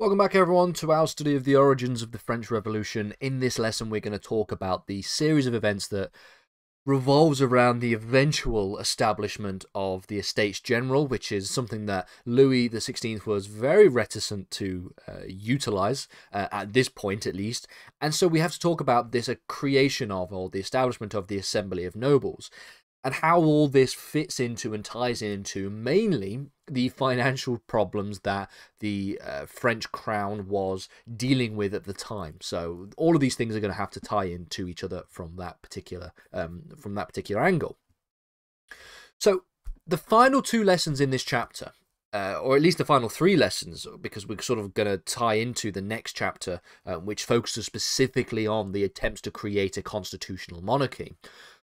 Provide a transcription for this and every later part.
Welcome back everyone to our study of the origins of the French Revolution. In this lesson we're going to talk about the series of events that revolves around the eventual establishment of the Estates General, which is something that Louis XVI was very reticent to utilize, at this point at least. And so we have to talk about this creation of, or the establishment of, the Assembly of Nobles, and how all this fits into and ties into mainly the financial problems that the French crown was dealing with at the time. So all of these things are going to have to tie into each other from that particular angle. So the final two lessons in this chapter, or at least the final three lessons, because we're sort of going to tie into the next chapter, which focuses specifically on the attempts to create a constitutional monarchy,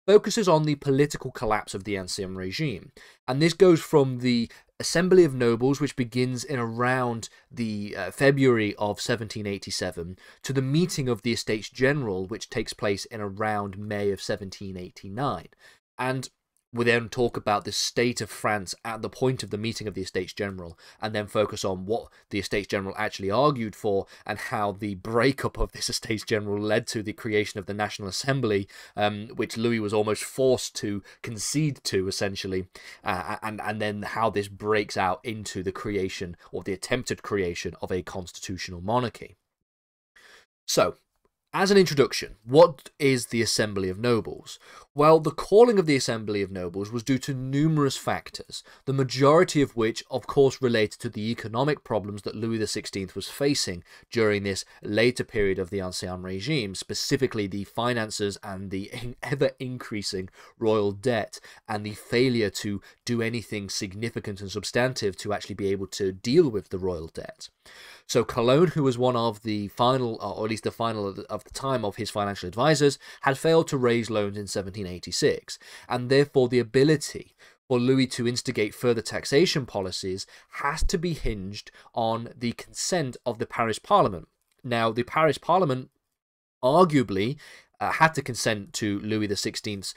focuses on the political collapse of the Ancien regime. And this goes from the Assembly of Nobles, which begins in around the February of 1787, to the meeting of the Estates General, which takes place in around May of 1789. And we then talk about the state of France at the point of the meeting of the Estates General, and then focus on what the Estates General actually argued for, and how the breakup of this Estates General led to the creation of the National Assembly, which Louis was almost forced to concede to, essentially, and then how this breaks out into the creation, or the attempted creation, of a constitutional monarchy. So, as an introduction, what is the Assembly of Nobles? Well, the calling of the Assembly of Nobles was due to numerous factors, the majority of which, of course, related to the economic problems that Louis XVI was facing during this later period of the Ancien regime, specifically the finances and the ever-increasing royal debt, and the failure to do anything significant and substantive to actually be able to deal with the royal debt. So Cologne, who was one of the final, or at least the final of the time of his financial advisors, had failed to raise loans in 1786, and therefore the ability for Louis to instigate further taxation policies has to be hinged on the consent of the Paris Parliament. Now, the Paris Parliament arguably had to consent to Louis XVI's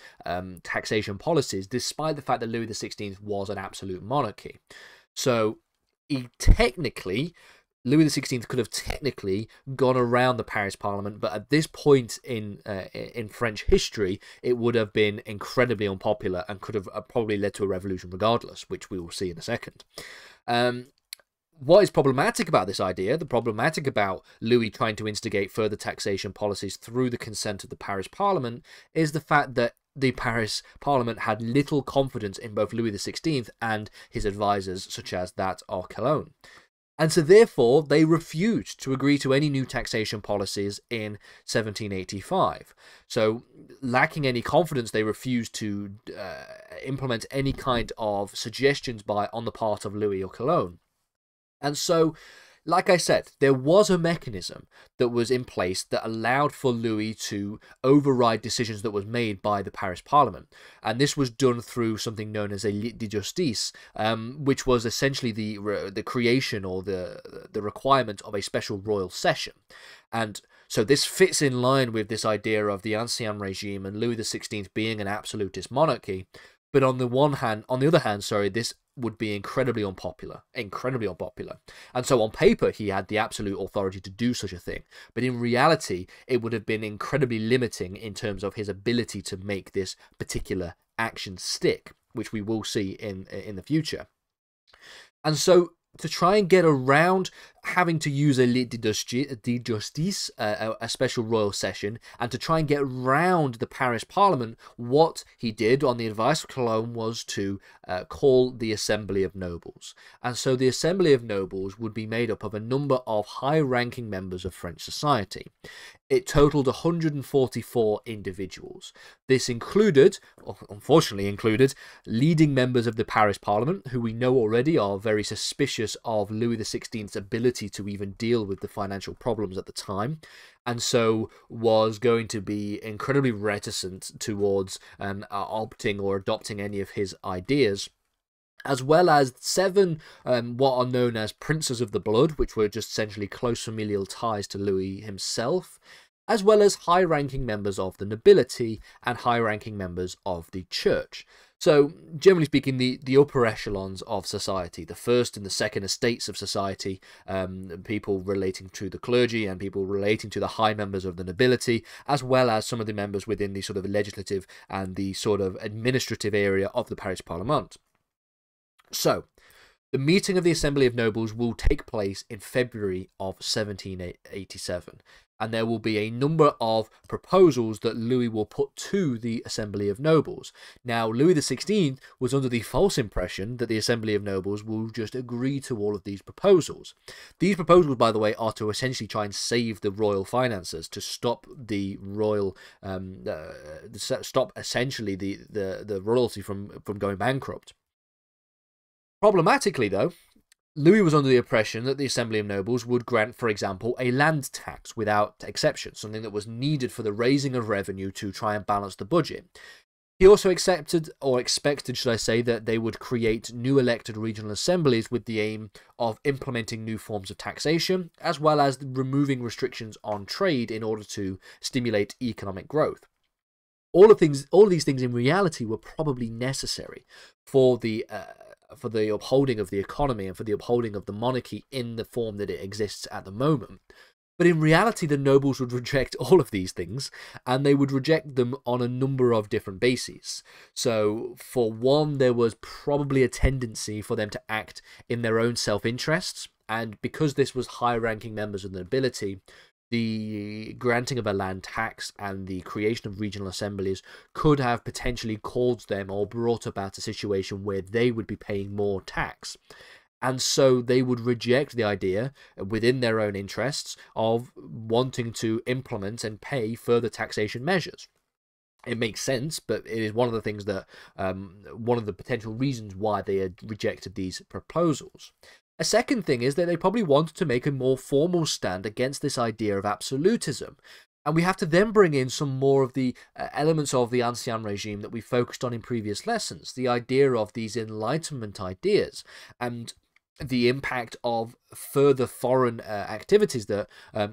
taxation policies, despite the fact that Louis XVI was an absolute monarchy. So, Louis XVI could have technically gone around the Paris Parliament, but at this point in French history, it would have been incredibly unpopular and could have probably led to a revolution regardless, which we will see in a second. What is problematic about this idea, the problematic about Louis trying to instigate further taxation policies through the consent of the Paris Parliament, is the fact that the Paris Parliament had little confidence in both Louis XVI and his advisors, such as that of Cologne. And so therefore, they refused to agree to any new taxation policies in 1785. So, lacking any confidence, they refused to implement any kind of suggestions on the part of Louis or Cologne. And so, like I said, there was a mechanism that was in place that allowed for Louis to override decisions that was made by the Paris Parliament. And this was done through something known as a lit de justice, which was essentially the creation, or the requirement of a special royal session. And so this fits in line with this idea of the Ancien regime and Louis XVI being an absolutist monarchy. But on the other hand, this would be incredibly unpopular. And so on paper, he had the absolute authority to do such a thing. But in reality, it would have been incredibly limiting in terms of his ability to make this particular action stick, which we will see in the future. And so, to try and get around having to use a lit de justice, a special royal session, and to try and get around the Paris Parliament, what he did, on the advice of Cologne, was to call the Assembly of Nobles. And so the Assembly of Nobles would be made up of a number of high-ranking members of French society. It totaled 144 individuals. This included, or unfortunately included, leading members of the Paris Parliament, who we know already are very suspicious of Louis XVI's ability to even deal with the financial problems at the time, and so was going to be incredibly reticent towards opting or adopting any of his ideas, as well as 7 what are known as princes of the blood, which were just essentially close familial ties to Louis himself, as well as high-ranking members of the nobility and high-ranking members of the church. So, generally speaking, the upper echelons of society, the first and the second estates of society, people relating to the clergy and people relating to the high members of the nobility, as well as some of the members within the sort of legislative and the sort of administrative area of the Paris Parlement. So, the meeting of the Assembly of Nobles will take place in February of 1787, and there will be a number of proposals that Louis will put to the Assembly of Nobles. Now, Louis XVI was under the false impression that the Assembly of Nobles will just agree to all of these proposals. These proposals, by the way, are to essentially try and save the royal finances, to stop the royal, stop essentially the royalty from going bankrupt. Problematically, though, Louis was under the impression that the Assembly of Nobles would grant, for example, a land tax without exception, something that was needed for the raising of revenue to try and balance the budget. He also accepted, or expected, should I say, that they would create new elected regional assemblies with the aim of implementing new forms of taxation, as well as removing restrictions on trade in order to stimulate economic growth. All of these things in reality were probably necessary for the upholding of the economy and for the upholding of the monarchy in the form that it exists at the moment. But in reality, the nobles would reject all of these things, and they would reject them on a number of different bases. So, for one, there was probably a tendency for them to act in their own self-interests, and because this was high-ranking members of the nobility, the granting of a land tax and the creation of regional assemblies could have potentially caused them or brought about a situation where they would be paying more tax. And so they would reject the idea, within their own interests, of wanting to implement and pay further taxation measures. It makes sense, but it is one of the things that, one of the potential reasons why they had rejected these proposals. A second thing is that they probably wanted to make a more formal stand against this idea of absolutism. And we have to then bring in some more of the elements of the Ancien regime that we focused on in previous lessons, the idea of these Enlightenment ideas, and the impact of further foreign activities that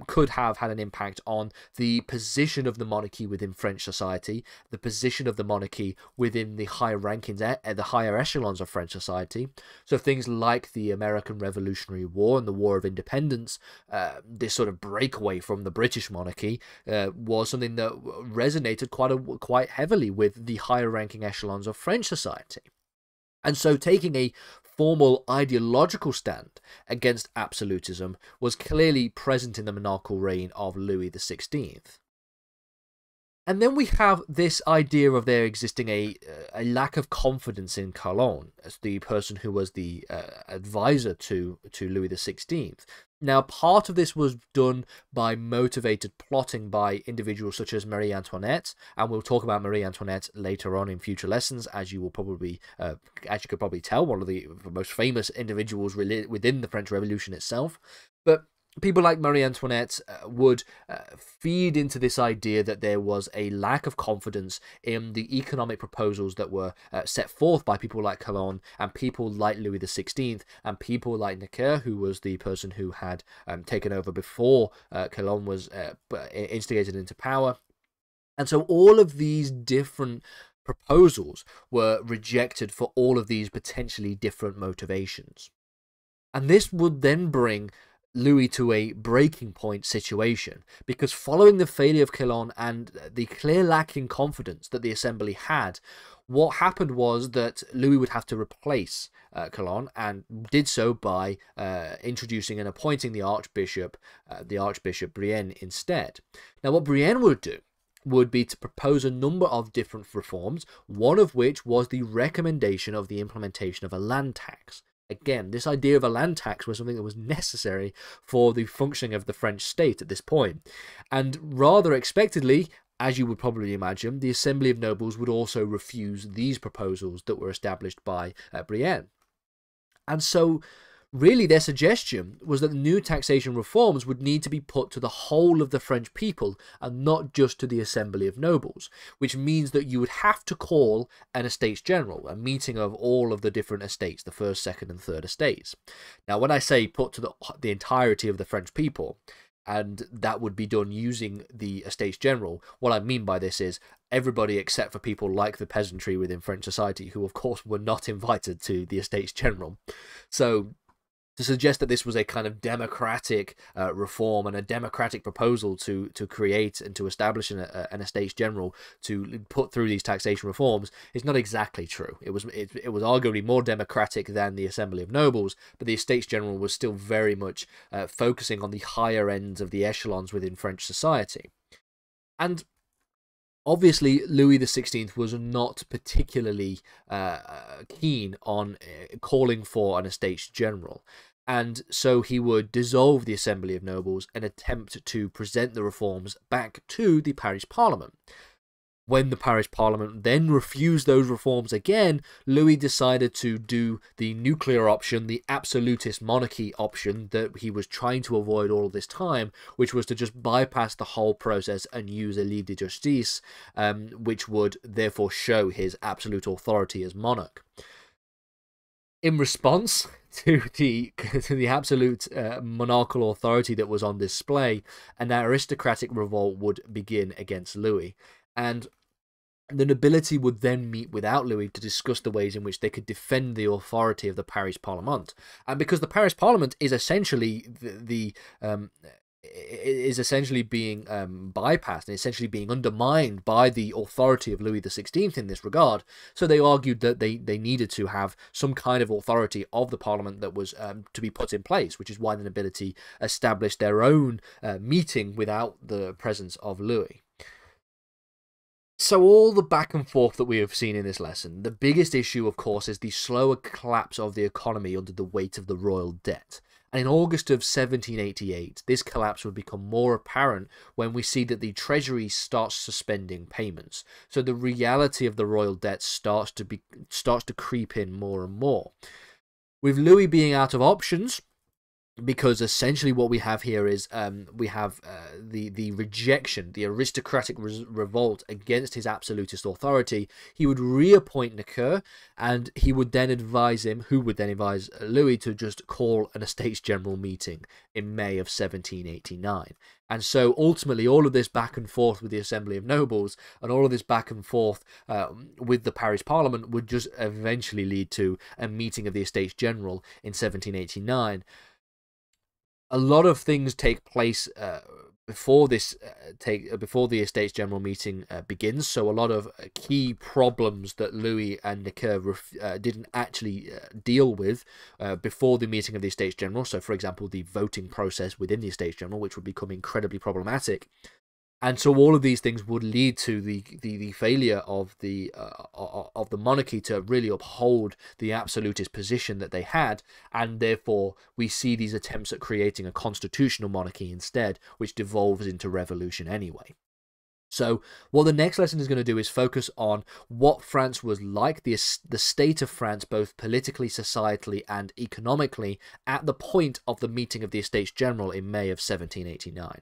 could have had an impact on the position of the monarchy within French society, the position of the monarchy within the higher rankings, the higher echelons of French society. So things like the American Revolutionary War and the War of Independence, this sort of breakaway from the British monarchy, was something that resonated quite heavily with the higher ranking echelons of French society. And so taking a formal ideological stand against absolutism was clearly present in the monarchical reign of Louis XVI. And then we have this idea of there existing a lack of confidence in Calonne as the person who was the advisor to Louis XVI. Now, part of this was done by motivated plotting by individuals such as Marie Antoinette, and we'll talk about Marie Antoinette later on in future lessons, as you will probably, as you could probably tell, one of the most famous individuals within the French Revolution itself. But people like Marie Antoinette would feed into this idea that there was a lack of confidence in the economic proposals that were set forth by people like Calonne and people like Louis XVI and people like Necker, who was the person who had taken over before Calonne was instigated into power. And so all of these different proposals were rejected for all of these potentially different motivations. And this would then bring Louis to a breaking point situation, because following the failure of Calonne and the clear lack in confidence that the assembly had, what happened was that Louis would have to replace Calonne, and did so by introducing and appointing the Archbishop Brienne instead. Now, what Brienne would do would be to propose a number of different reforms, one of which was the recommendation of the implementation of a land tax. Again, this idea of a land tax was something that was necessary for the functioning of the French state at this point. And rather expectedly, as you would probably imagine, the Assembly of Nobles would also refuse these proposals that were established by Brienne. And so, really, their suggestion was that the new taxation reforms would need to be put to the whole of the French people and not just to the Assembly of Nobles, which means that you would have to call an Estates General, a meeting of all of the different estates, the first, second and third estates. Now, when I say put to the entirety of the French people, and that would be done using the Estates General. What I mean by this is everybody except for people like the peasantry within French society, who of course were not invited to the Estates General. So to suggest that this was a kind of democratic reform and a democratic proposal to create and to establish an Estates General to put through these taxation reforms is not exactly true. It was arguably more democratic than the Assembly of Nobles, but the Estates General was still very much focusing on the higher ends of the echelons within French society. And obviously, Louis XVI was not particularly keen on calling for an Estates General, and so he would dissolve the Assembly of Nobles and attempt to present the reforms back to the Paris Parliament. When the Paris Parliament then refused those reforms again, Louis decided to do the nuclear option, the absolutist monarchy option that he was trying to avoid all this time, which was to just bypass the whole process and use a livre de justice, which would therefore show his absolute authority as monarch. In response to the absolute monarchical authority that was on display, an aristocratic revolt would begin against Louis, and the nobility would then meet without Louis to discuss the ways in which they could defend the authority of the Paris Parlement. And because the Paris Parlement is essentially being bypassed and essentially being undermined by the authority of Louis XVI in this regard, so they argued that they needed to have some kind of authority of the Parliament that was to be put in place, which is why the nobility established their own meeting without the presence of Louis. So all the back and forth that we have seen in this lesson, the biggest issue, of course, is the slower collapse of the economy under the weight of the royal debt. And in August of 1788, this collapse would become more apparent when we see that the Treasury starts suspending payments. So the reality of the royal debt starts to creep in more and more. With Louis being out of options, because essentially what we have here is we have the rejection, the aristocratic revolt against his absolutist authority. He would reappoint Necker, and he would then advise him, who would then advise Louis, to just call an Estates General meeting in May of 1789. And so ultimately all of this back and forth with the Assembly of Nobles and all of this back and forth with the Paris Parliament would just eventually lead to a meeting of the Estates General in 1789. A lot of things take place before the Estates General meeting begins. So a lot of key problems that Louis and Necker didn't actually deal with before the meeting of the Estates General. So, for example, the voting process within the Estates General, which would become incredibly problematic. And so all of these things would lead to the failure of the monarchy to really uphold the absolutist position that they had, and therefore we see these attempts at creating a constitutional monarchy instead, which devolves into revolution anyway. So what the next lesson is going to do is focus on what France was like, the state of France, both politically, societally, and economically, at the point of the meeting of the Estates General in May of 1789.